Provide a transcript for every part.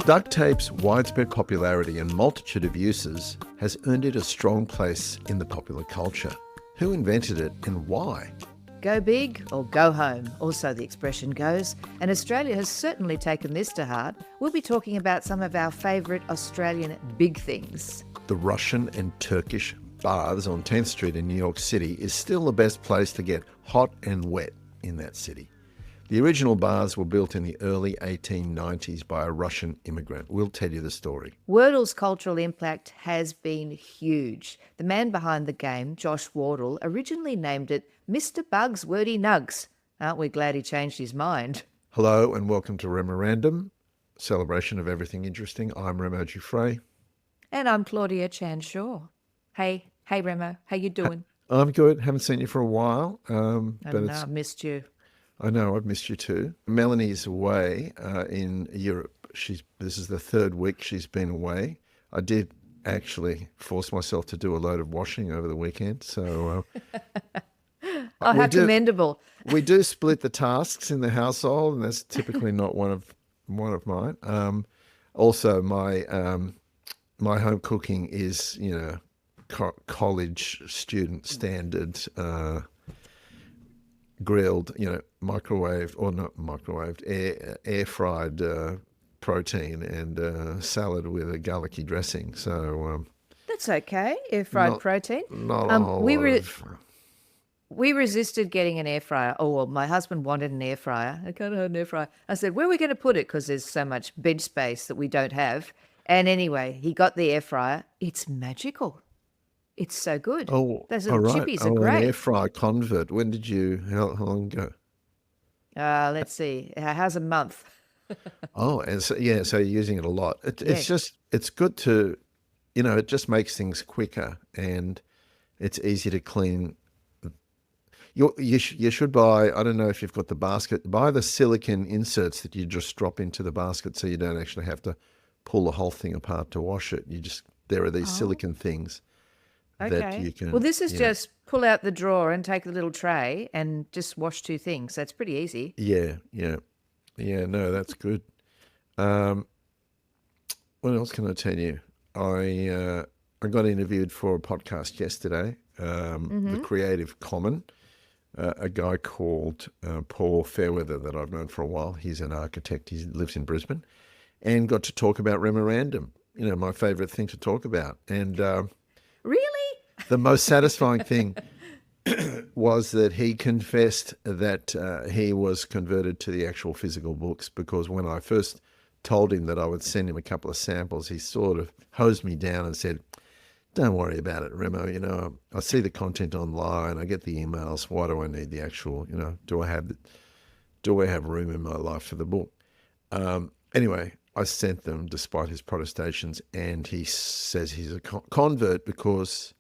Duct tape's widespread popularity and multitude of uses has earned it a strong place in the popular culture. Who invented it and why? Go big or go home, or so the expression goes, and Australia has certainly taken this to heart. We'll be talking about some of our favourite Australian big things. The Russian and Turkish baths on 10th Street in New York City is still the best place to get hot and wet in that city. The original baths were built in the early 1890s by a Russian immigrant. We'll tell you the story. Wordle's cultural impact has been huge. The man behind the game, Josh Wardell, originally named it Mr. Bug's Wordy Nugz. Aren't we glad he changed his mind? Hello and welcome to Memorandum, celebration of everything interesting. I'm Remo Giuffre. And I'm Claudia Chanshaw. Hey Remo, how you doing? I'm good. Haven't seen you for a while. I missed you. I know, I've missed you too. Melanie's away in Europe. This is the third week she's been away. I did actually force myself to do a load of washing over the weekend. So, how commendable. We do split the tasks in the household, and that's typically not one of mine. Also, my home cooking is, college student standard. Grilled, microwave or not microwaved, air fried protein and salad with a garlicky dressing. So that's okay. Air fried protein. Not a whole lot we resisted getting an air fryer. Oh well, my husband wanted an air fryer. I can't have an air fryer. I said, where are we going to put it? Because there's so much bench space that we don't have. And anyway, he got the air fryer. It's magical. It's so good. Oh, those little chippies are great. An air fryer convert. When did you? How long ago? Let's see. How's a month? Oh, and so so you're using it a lot. It's good to, it just makes things quicker and it's easy to clean. You should buy. I don't know if you've got the basket. Buy the silicone inserts that you just drop into the basket, so you don't actually have to pull the whole thing apart to wash it. There are these silicone things. Okay. You can, well, this is just pull out the drawer and take the little tray and just wash two things. That's pretty easy. Yeah. No, that's good. What else can I tell you? I got interviewed for a podcast yesterday. The Creative Common, a guy called Paul Fairweather that I've known for a while. He's an architect. He lives in Brisbane, and got to talk about memorandum. My favourite thing to talk about, and. Really? The most satisfying thing was that he confessed that he was converted to the actual physical books, because when I first told him that I would send him a couple of samples, he sort of hosed me down and said, don't worry about it, Remo. I see the content online. I get the emails. Why do I need the actual, do I have room in my life for the book? Anyway, I sent them despite his protestations, and he says he's a convert because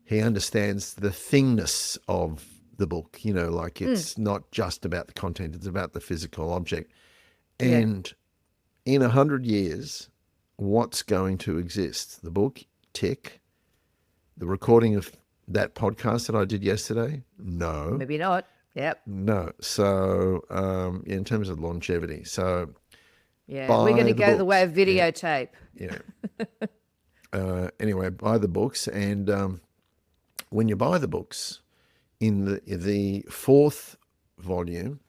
he understands the thingness of the book, it's not just about the content, it's about the physical object. And in 100 years, what's going to exist? The book, tick. The recording of that podcast that I did yesterday? No. Maybe not. Yep. No. So in terms of longevity, so... Yeah, we're going to go the way of videotape. Yeah. Anyway, buy the books, and when you buy the books, in the fourth volume,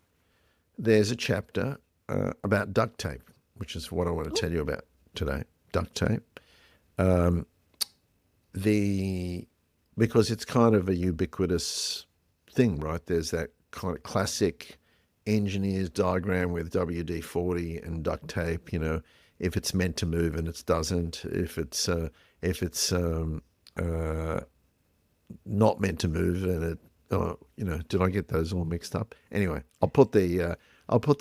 there's a chapter about duct tape, which is what I want to tell you about today. Duct tape, because it's kind of a ubiquitous thing, right? There's that kind of classic engineer's diagram with WD-40 and duct tape, if it's meant to move and it doesn't, if it's not meant to move and it, did I get those all mixed up? Anyway, I'll put the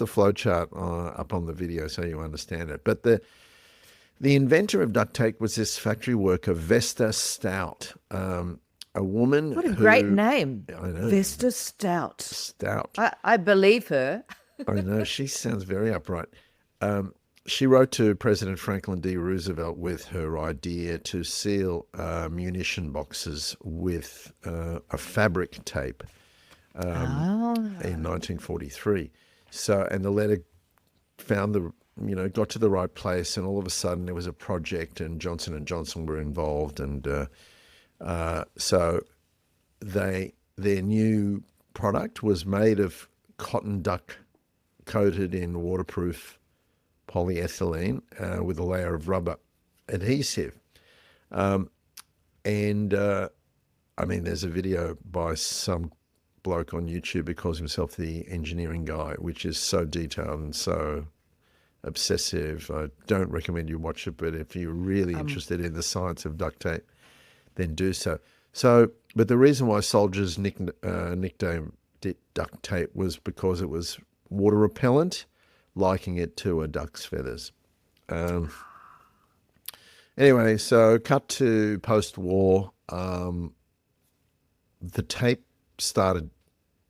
flow chart up on the video so you understand it. But the inventor of duct tape was this factory worker, Vesta Stout. A woman. What a great name. I know. Vesta Stout. Stout. I believe her. I know. She sounds very upright. She wrote to President Franklin D. Roosevelt with her idea to seal munition boxes with a fabric tape in 1943. So, and the letter found got to the right place, and all of a sudden there was a project, and Johnson and Johnson were involved, and so their new product was made of cotton duck coated in waterproof polyethylene with a layer of rubber adhesive. And I mean, there's a video by some bloke on YouTube who calls himself the engineering guy, which is so detailed and so obsessive. I don't recommend you watch it, but if you're really interested in the science of duct tape, then do so. But the reason why soldiers nicknamed it duct tape was because it was water repellent, liking it to a duck's feathers. Anyway, so cut to post-war. The tape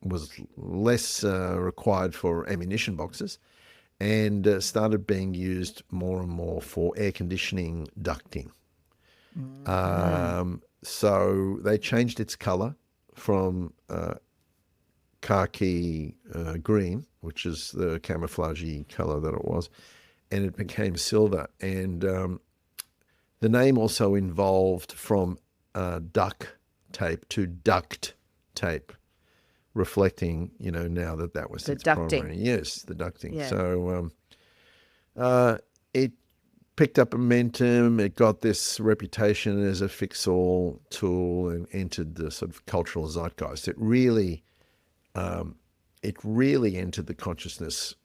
was less required for ammunition boxes, and started being used more and more for air conditioning ducting. So they changed its color from khaki green, which is the camouflagey color that it was, and it became silver. And the name also evolved from duck tape to duct tape, reflecting, now that was its ducting. primary. Yes, the ducting. Yeah. So it picked up momentum. It got this reputation as a fix-all tool and entered the sort of cultural zeitgeist. It really entered the consciousness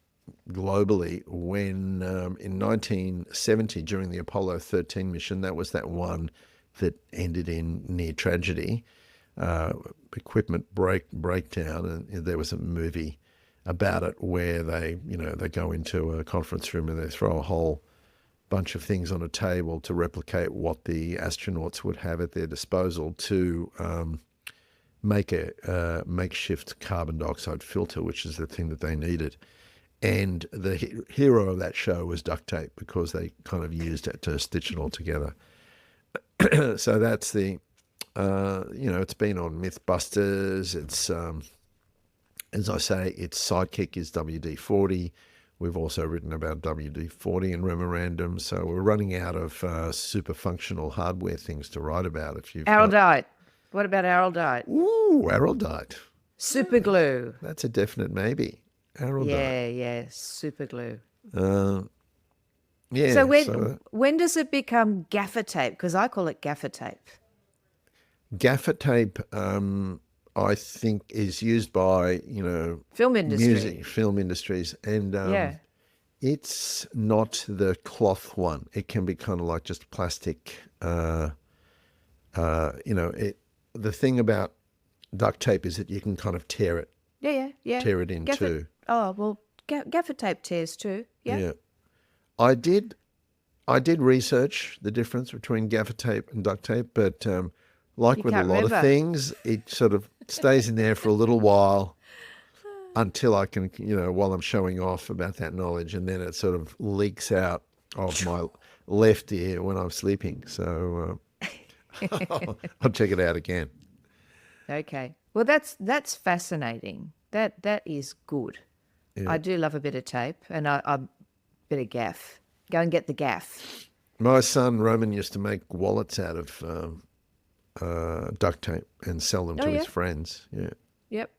globally when in 1970, during the Apollo 13 mission, that was that one that ended in near tragedy, equipment breakdown, and there was a movie about it where they go into a conference room and they throw a whole bunch of things on a table to replicate what the astronauts would have at their disposal to make a makeshift carbon dioxide filter, which is the thing that they needed. And the hero of that show was duct tape, because they kind of used it to stitch it all together. So that's the, it's been on Mythbusters. It's, as I say, its sidekick is WD-40. We've also written about WD-40 in memorandum. So we're running out of super functional hardware things to write about. If you've Araldite. What about Araldite? Ooh, Araldite. Super glue. That's a definite maybe. Araldite. Yeah, super glue. Yeah. So when does it become gaffer tape? Because I call it gaffer tape. Gaffer tape, I think, is used by, Film industry. music, film industries. And it's not the cloth one. It can be kind of like just plastic. The thing about duct tape is that you can kind of tear it. Yeah. Tear it in two. Oh, well, gaffer tape tears too. Yeah. I did research the difference between gaffer tape and duct tape, but like with a lot of things, it sort of stays in there for a little while until I can, while I'm showing off about that knowledge, and then it sort of leaks out of my left ear when I'm sleeping. So I'll check it out again. Okay. Well, that's fascinating. That is good. Yeah. I do love a bit of tape, and a bit of gaff. Go and get the gaff. My son Roman used to make wallets out of duct tape and sell them to his friends. Yeah. Yep.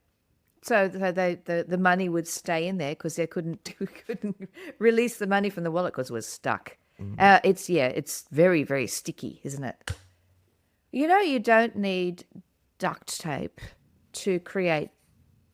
So the money would stay in there because they couldn't release the money from the wallet because it was stuck. It's very, very sticky, isn't it? You don't need duct tape to create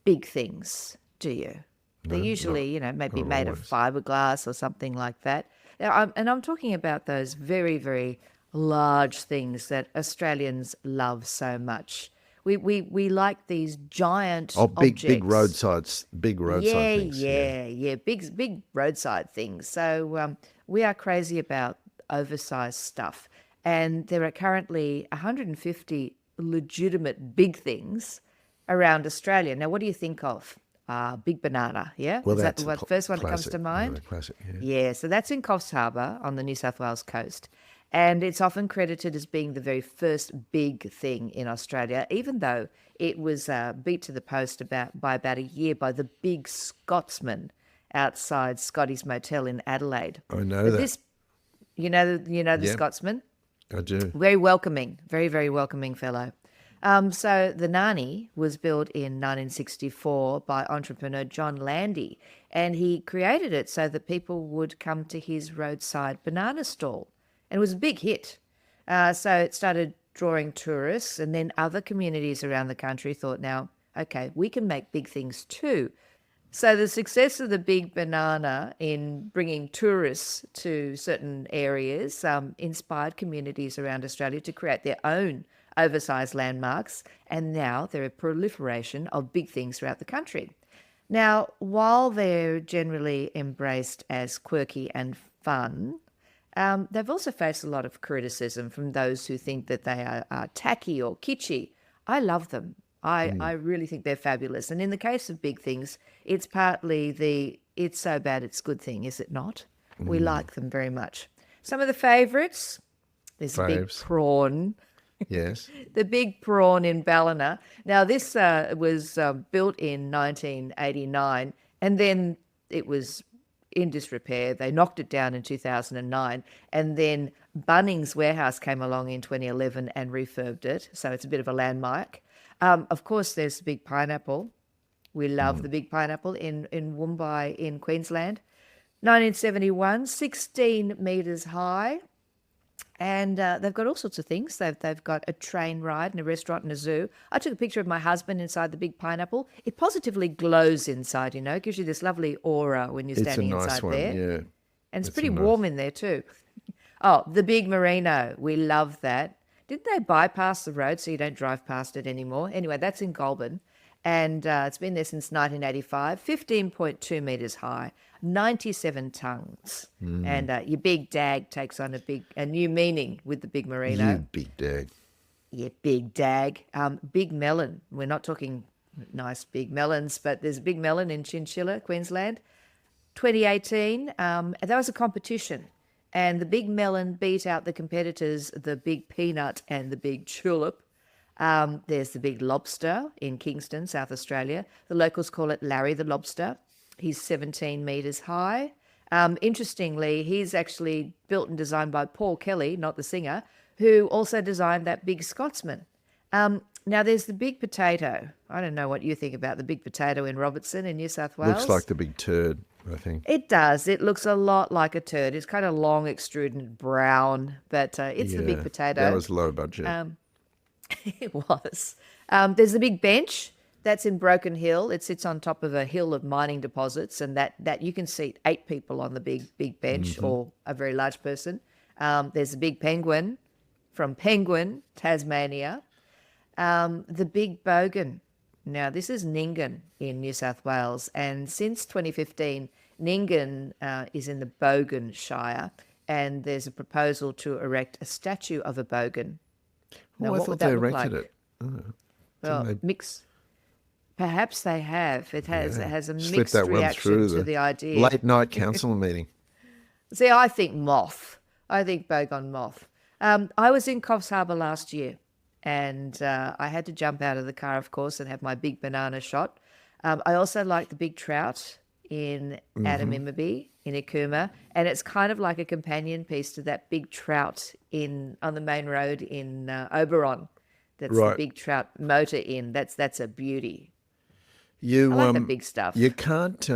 big things, do you? They're usually, maybe made of fiberglass or something like that. And I'm talking about those very, very large things that Australians love so much. We like these giant objects. Big roadside things. Yeah, big roadside things. So we are crazy about oversized stuff. And there are currently 150 legitimate big things around Australia. Now, what do you think of? Big banana, yeah? Well, is that the first one that comes to mind? Yeah, so that's in Coffs Harbour on the New South Wales coast. And it's often credited as being the very first big thing in Australia, even though it was beat to the post by about a year by the big Scotsman outside Scotty's Motel in Adelaide. I know But that. this, the Yep. Scotsman, I do. very welcoming, very, very welcoming fellow. So the Nani was built in 1964 by entrepreneur John Landy, and he created it so that people would come to his roadside banana stall. And it was a big hit. So it started drawing tourists, and then other communities around the country thought, now, okay, we can make big things too. So the success of the big banana in bringing tourists to certain areas inspired communities around Australia to create their own oversized landmarks, and now there are proliferation of big things throughout the country. Now, while they're generally embraced as quirky and fun, they've also faced a lot of criticism from those who think that they are tacky or kitschy. I love them. I really think they're fabulous. And in the case of big things, it's partly the it's so bad it's good thing, is it not? We like them very much. Some of the favourites, there's a big Faves. prawn, Yes. the big prawn in Ballina. Now, this was built in 1989, and then it was in disrepair. They knocked it down in 2009, and then Bunnings Warehouse came along in 2011 and refurbed it. So it's a bit of a landmark. Of course, there's the big pineapple. We love the big pineapple in Woombye in Queensland. 1971, 16 metres high. And they've got all sorts of things. They've got a train ride and a restaurant and a zoo. I took a picture of my husband inside the big pineapple. It positively glows inside, It gives you this lovely aura when you're It's a standing nice inside one. there. Yeah. And it's It's pretty a nice- warm in there too. Oh, the big merino. We love that. Didn't they bypass the road so you don't drive past it anymore? Anyway, that's in Goulburn. And it's been there since 1985, 15.2 metres high, 97 tonnes. And your big dag takes on a new meaning with the big merino. You big dag. Yeah, big dag. Big melon. We're not talking nice big melons, but there's a big melon in Chinchilla, Queensland. 2018, that was a competition. And the big melon beat out the competitors, the big peanut and the big tulip. There's the big lobster in Kingston, South Australia. The locals call it Larry the lobster. He's 17 metres high. Interestingly, he's actually built and designed by Paul Kelly, not the singer, who also designed that big Scotsman. Now, there's the big potato. I don't know what you think about the big potato in Robertson in New South Wales. Looks like the big turd, I think. It does. It looks a lot like a turd. It's kind of long, extruded brown, but it's the big Yeah, potato. That was low budget. It was. There's the big bench that's in Broken Hill. It sits on top of a hill of mining deposits, and that you can seat 8 people on the big bench or a very large person. There's the big penguin from Penguin, Tasmania. The big bogan. Now, this is Nyngan in New South Wales, and since 2015, Nyngan is in the Bogan Shire, and there's a proposal to erect a statue of a bogan. Now, I what thought would they that look erected like? it. Oh, Well, they- mix. Perhaps they have. It has a Slip mixed that one reaction through to the idea. late night council meeting. See, I think moth. I think bogon moth. I was in Coffs Harbour last year, and I had to jump out of the car, of course, and have my big banana shot. I also like the big trout in Adamimabie in Ikuma, and it's kind of like a companion piece to that big trout on the main road in Oberon. That's the Right. big trout motor inn. That's a beauty. You I like the big stuff. You can't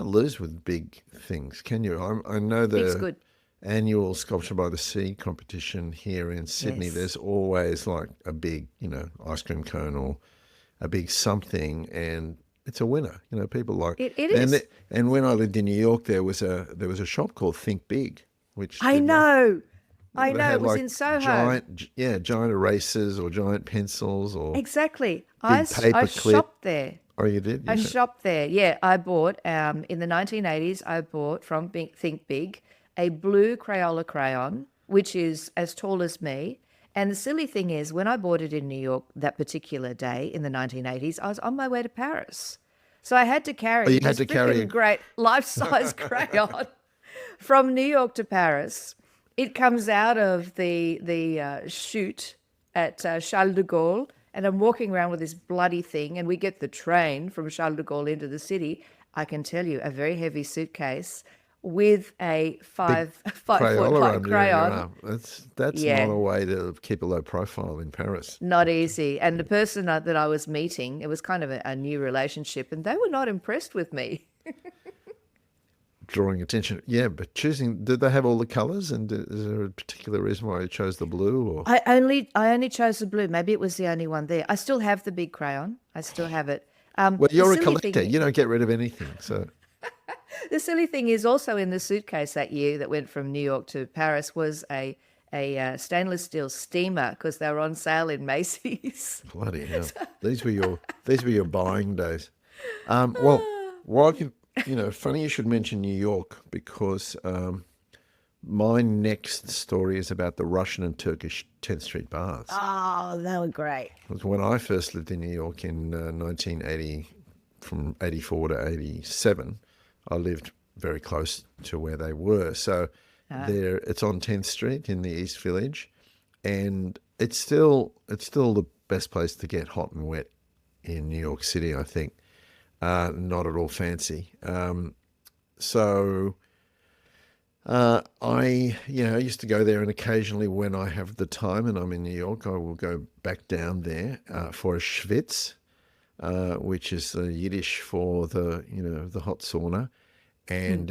lose with big things, can you? I know Big's the good. annual Sculpture by the Sea competition here in Sydney. Yes. There's always like a big, ice cream cone or a big something, and it's a winner. People like It is. And when I lived in New York, there was a shop called Think Big, which I did know. I they know. had, It was like, in Soho. giant erasers or giant pencils or Exactly. I paper clip. shopped there. Oh, you did? I Yeah. shopped there. Yeah, I bought in the 1980s. I bought from Think Big a blue Crayola crayon, which is as tall as me. And the silly thing is, when I bought it in New York that particular day in the 1980s, I was on my way to Paris, so I had to carry you had this to carry frickin' great life-size crayon from New York to Paris. It comes out of the chute at Charles de Gaulle, and I'm walking around with this bloody thing, and we get the train from Charles de Gaulle into the city. I can tell you, a very heavy suitcase with a Big 5 foot Crayola high under your crayon. arm. That's not Yeah, a way to keep a low profile in Paris. not easy. And the person that I was meeting, it was kind of a new relationship, and they were not impressed with me. Drawing attention. Yeah, but did they have all the colours? And is there a particular reason why you chose the blue? Or I only chose the blue. Maybe it was the only one there. I still have the big crayon. I still have it. well, The you're a silly collector. thing, You don't get rid of anything. So the silly thing is also in the suitcase that year that went from New York to Paris was a stainless steel steamer because they were on sale in Macy's. bloody hell. These were your buying days. Well, while funny you should mention New York because my next story is about the Russian and Turkish 10th Street bars. Oh, they were great. It was when I first lived in New York in 1980, from 84 to 87. I lived very close to where they were. So it's on 10th Street in the East Village, and it's still the best place to get hot and wet in New York City, I think. Not at all fancy. So I used to go there, and occasionally when I have the time and I'm in New York, I will go back down there for a schwitz, which is the Yiddish for the hot sauna, and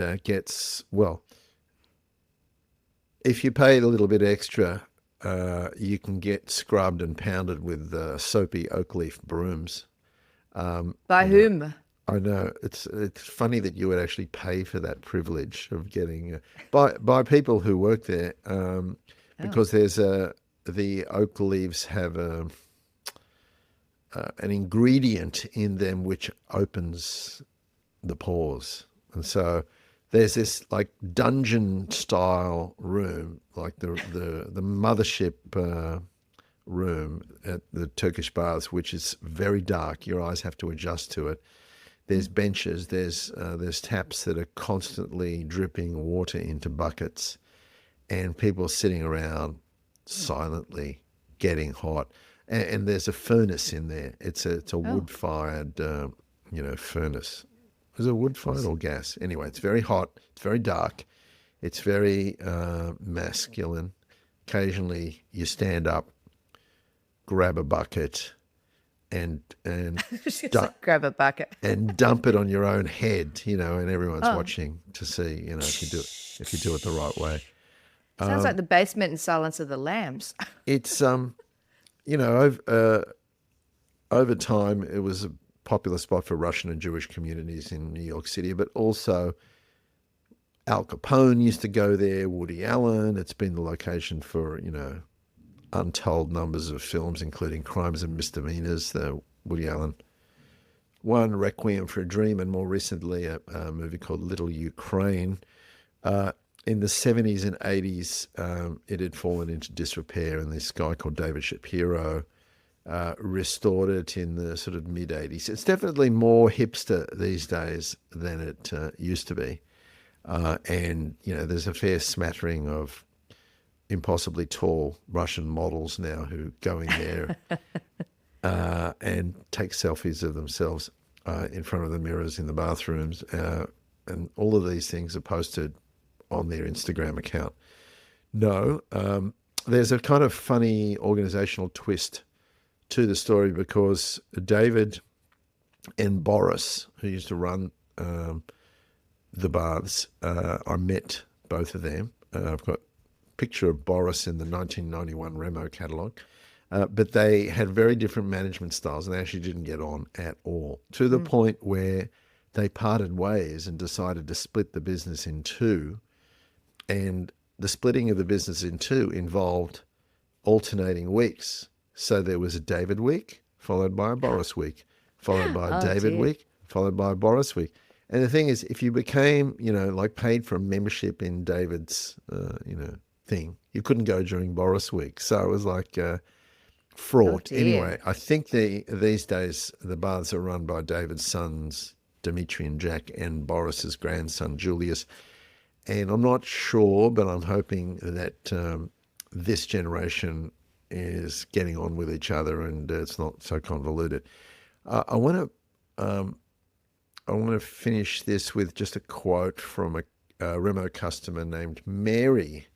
if you pay a little bit extra, you can get scrubbed and pounded with soapy oak leaf brooms. By whom? I know it's funny that you would actually pay for that privilege of getting by people who work there, because the oak leaves have an ingredient in them which opens the pores, and so there's this like dungeon style room, like the mothership room at the Turkish baths, which is very dark. Your eyes have to adjust to it. There's benches, there's taps that are constantly dripping water into buckets, and people sitting around silently getting hot. And there's a furnace in there. It's a wood-fired furnace. Is it wood-fired or gas? Anyway, it's very hot, it's very dark, it's very masculine. Occasionally you stand up, grab a bucket, and Grab a bucket. and dump it on your own head, and everyone's watching to see, if you do it the right way. Sounds like the basement in Silence of the Lambs. It's over time it was a popular spot for Russian and Jewish communities in New York City, but also Al Capone used to go there, Woody Allen. It's been the location for, untold numbers of films, including Crimes and Misdemeanors, the Woody Allen one, Requiem for a Dream, and more recently a movie called Little Ukraine. In the 70s and 80s, it had fallen into disrepair, and this guy called David Shapiro restored it in the sort of mid-80s. It's definitely more hipster these days than it used to be. And, there's a fair smattering of impossibly tall Russian models now who go in there and take selfies of themselves in front of the mirrors in the bathrooms. And all of these things are posted on their Instagram account. No, there's a kind of funny organizational twist to the story, because David and Boris, who used to run the baths, I met both of them. I've got picture of Boris in the 1991 Remo catalogue, but they had very different management styles, and they actually didn't get on at all, to the point where they parted ways and decided to split the business in two. And the splitting of the business in two involved alternating weeks. So there was a David week, followed by a Boris week, followed by a David week, followed by a Boris week. And the thing is, if you became, paid for a membership in David's, thing, you couldn't go during Boris week. So it was like fraught. Anyway, I think these days the baths are run by David's sons, Dimitri and Jack, and Boris's grandson, Julius. And I'm not sure, but I'm hoping that this generation is getting on with each other and it's not so convoluted. I want to I want to finish this with just a quote from a Remo customer named Mary,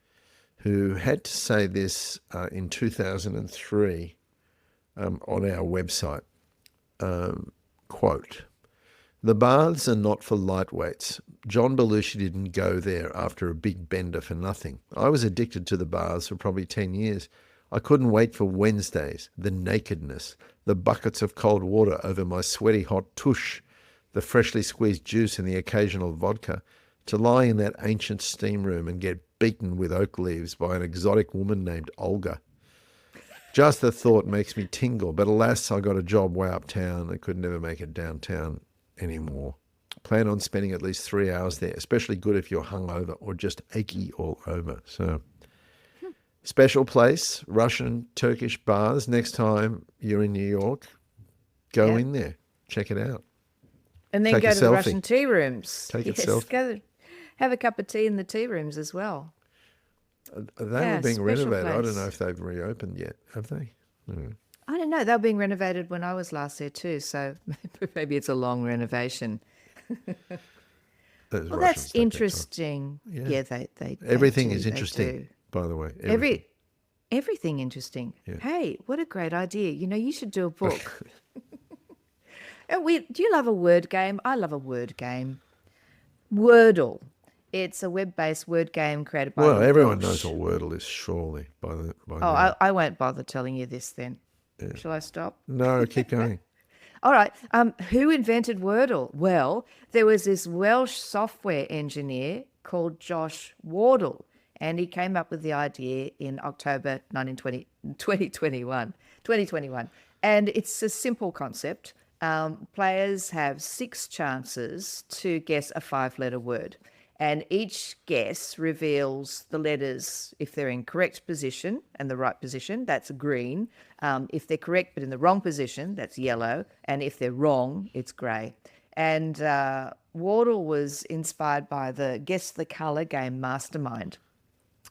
who had to say this in 2003 on our website. Quote, "The baths are not for lightweights. John Belushi didn't go there after a big bender for nothing. I was addicted to the baths for probably 10 years. I couldn't wait for Wednesdays, the nakedness, the buckets of cold water over my sweaty hot tush, the freshly squeezed juice and the occasional vodka, to lie in that ancient steam room and get beaten with oak leaves by an exotic woman named Olga. Just the thought makes me tingle, but alas, I got a job way uptown and could never make it downtown anymore. Plan on spending at least 3 hours there, especially good if you're hungover or just achy all over." So, special place, Russian, Turkish bars. Next time you're in New York, go in there. Check it out. And then Take go a to the selfie. Russian tea rooms. Take a Yes, selfie. go have a cup of tea in the tea rooms as well. They Yeah, were being special renovated. I don't place. know if they've reopened yet. Have they? I don't know. They were being renovated when I was last there too, so maybe it's a long renovation. Those Well, Russians that's take their time. interesting. Yeah. Yeah, they Everything do, is they interesting, do. by the way. Everything. Everything interesting. Yeah. Hey, what a great idea! You should do a book. Do you love a word game? I love a word game. Wordle. It's a web-based word game created by Well, the everyone Welsh. knows what Wordle is, surely, by Oh, now. I won't bother telling you this then. Shall I stop? No, keep going. All right. Who invented Wordle? Well, there was this Welsh software engineer called Josh Wardell, and he came up with the idea in October 2021. And it's a simple concept. Players have 6 chances to guess a 5-letter word. And each guess reveals the letters, if they're in correct position and the right position, that's green. If they're correct but in the wrong position, that's yellow. And if they're wrong, it's grey. And Wardle was inspired by the Guess the Colour game Mastermind.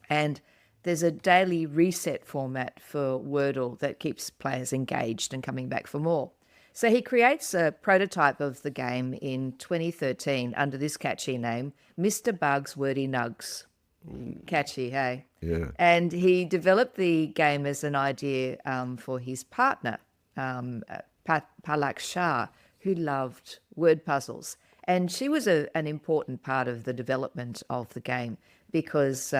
And there's a daily reset format for Wordle that keeps players engaged and coming back for more. So he creates a prototype of the game in 2013 under this catchy name, Mr. Bug's Wordy Nugz. Catchy, hey? Yeah. And he developed the game as an idea for his partner, Palak Shah, who loved word puzzles. And she was an important part of the development of the game because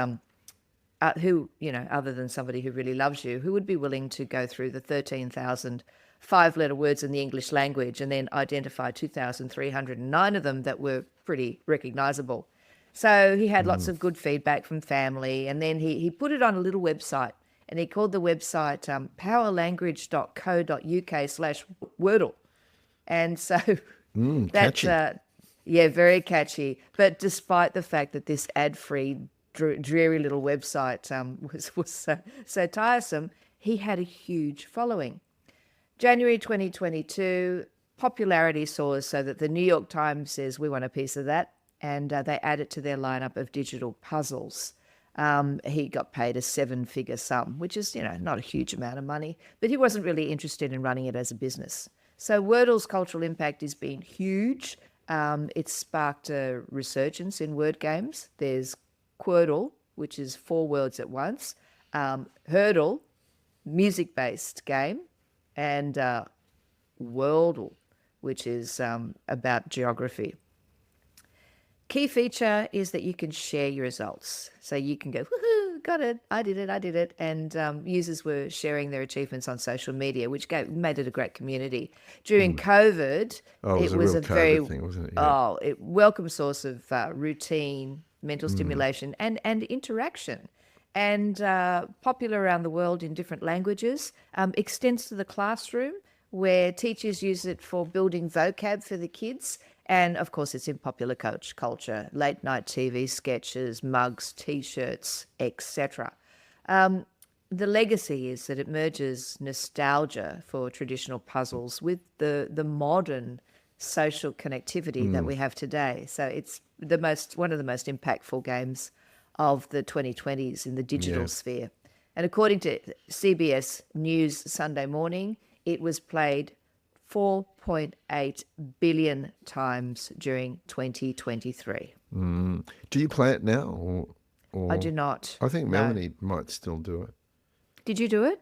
who, other than somebody who really loves you, who would be willing to go through the 13,000 5-letter words in the English language and then identify 2,309 of them that were pretty recognizable. So he had lots of good feedback from family, and then he put it on a little website, and he called the website powerlanguage.co.uk/Wordle. And so that's, Catchy. very catchy. But despite the fact that this ad-free, dreary little website was so tiresome, he had a huge following. January 2022, popularity soars so that the New York Times says, we want a piece of that, and they add it to their lineup of digital puzzles. He got paid a 7-figure sum, which is, not a huge amount of money, but he wasn't really interested in running it as a business. So Wordle's cultural impact has been huge. It's sparked a resurgence in word games. There's Quordle, which is 4 words at once, Hurdle, music-based game, and Wordle, which is about geography. Key feature is that you can share your results. So you can go, woohoo, got it, I did it. And users were sharing their achievements on social media, which made it a great community. During COVID, It was a real COVID thing, wasn't it? Yeah. welcome source of routine, mental stimulation, and interaction. And popular around the world in different languages, extends to the classroom where teachers use it for building vocab for the kids. And of course, it's in popular culture, late night TV sketches, mugs, T-shirts, etc. The legacy is that it merges nostalgia for traditional puzzles with the modern social connectivity that we have today. So it's one of the most impactful games of the 2020s in the digital sphere. And according to CBS News Sunday Morning, it was played 4.8 billion times during 2023. Do you play it now? Or I do not. I think No. Melanie might still do it. Did you do it?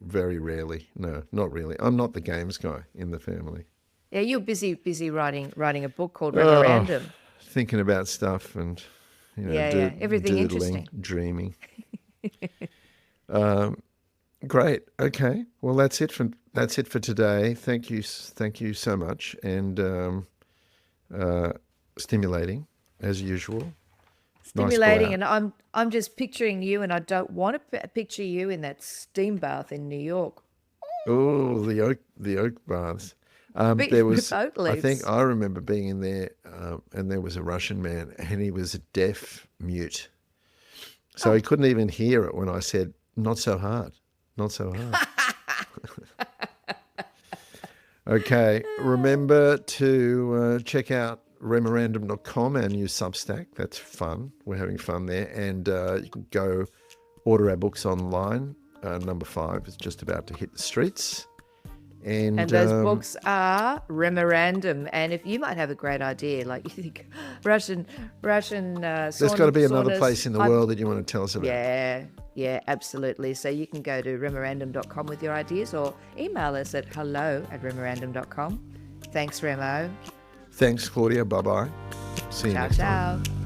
Very rarely. No, not really. I'm not the games guy in the family. Yeah, you're busy writing a book called Memorandum. Thinking about stuff and, Yeah, everything doodling, interesting. dreaming. Great. Okay. Well, that's it for today. Thank you so much, and stimulating as usual. Stimulating, Nice and I'm just picturing you, and I don't want to picture you in that steam bath in New York. Oh, the oak baths. With There was, oak I think leaves. I remember being in there, and there was a Russian man, and he was deaf mute, so he couldn't even hear it when I said, "Not so hard, not so hard." Okay, remember to check out memorandum.com, our new Substack. That's fun. We're having fun there, and you can go order our books online. Number 5 is just about to hit the streets. And those books are Memorandum. And if you might have a great idea, like you think Russian there's got to be another place in the world that you want to tell us about. Yeah, absolutely. So you can go to memorandum.com with your ideas, or email us at hello@memorandum.com. Thanks, Remo. Thanks, Claudia. Bye-bye. See you Ciao, next time. ciao.